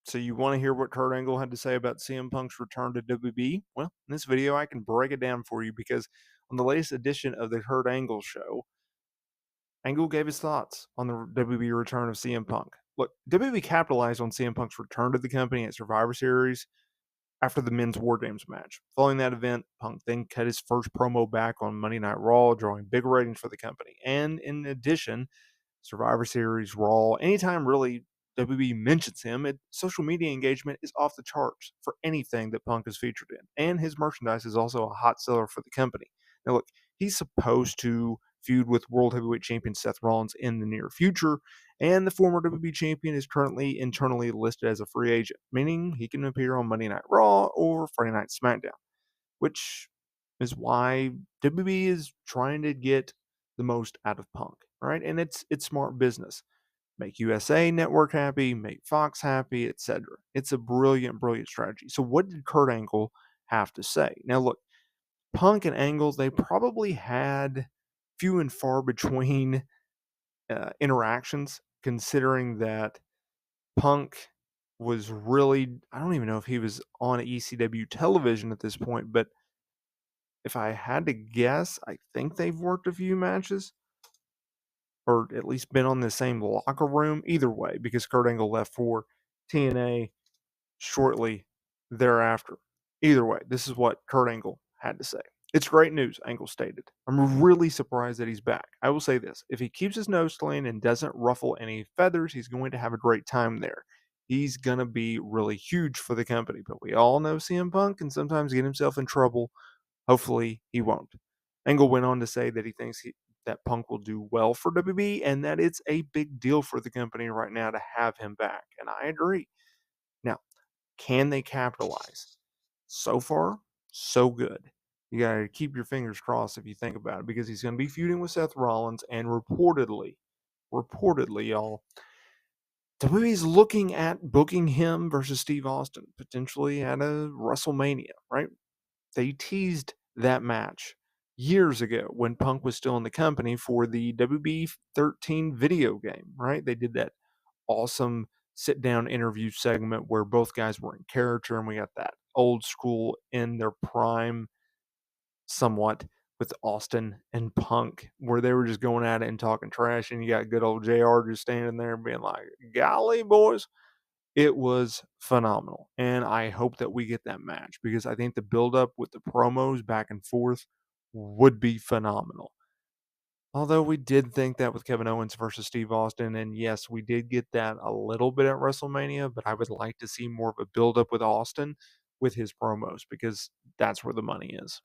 So you want to hear what Kurt Angle had to say about CM Punk's return to WB? Well, in this video, I can break it down for you because on the latest edition of the Kurt Angle Show, Angle gave his thoughts on the WB return of CM Punk. Look, WB capitalized on CM Punk's return to the company at Survivor Series after the men's War Games match. Following that event, Punk then cut his first promo back on Monday Night Raw, drawing big ratings for the company. And in addition, Survivor Series, Raw, anytime really WB mentions him, social media engagement is off the charts for anything that Punk is featured in. And his merchandise is also a hot seller for the company. Now, look, he's supposed to feud with World Heavyweight Champion Seth Rollins in the near future, and the former WB champion is currently internally listed as a free agent, meaning he can appear on Monday Night Raw or Friday Night SmackDown, which is why WB is trying to get the most out of Punk, right? And it's smart business. Make USA Network happy, make Fox happy, etc. It's a brilliant, brilliant strategy. So what did Kurt Angle have to say? Now look, Punk and Angle, they probably had few and far between interactions, considering that Punk was really, I don't even know if he was on ECW television at this point, but if I had to guess, I think they've worked a few matches or at least been on the same locker room. Either way, because Kurt Angle left for TNA shortly thereafter. Either way, this is what Kurt Angle had to say. It's great news, Angle stated. I'm really surprised that he's back. I will say this. If he keeps his nose clean and doesn't ruffle any feathers, he's going to have a great time there. He's going to be really huge for the company. But we all know CM Punk can sometimes get himself in trouble. Hopefully, he won't. Angle went on to say that he thinks that Punk will do well for WB and that it's a big deal for the company right now to have him back. And I agree. Now, can they capitalize? So far, so good. You got to keep your fingers crossed if you think about it because he's going to be feuding with Seth Rollins and reportedly, y'all, WWE's looking at booking him versus Steve Austin potentially at a WrestleMania, right? They teased that match years ago when Punk was still in the company for the WB 13 video game, right? They did that awesome sit down interview segment where both guys were in character and we got that old school in their prime somewhat with Austin and Punk where they were just going at it and talking trash and you got good old JR just standing there and being like, golly boys, it was phenomenal. And I hope that we get that match because I think the buildup with the promos back and forth would be phenomenal. Although we did think that with Kevin Owens versus Steve Austin, and yes, we did get that a little bit at WrestleMania, but I would like to see more of a buildup with Austin with his promos because that's where the money is.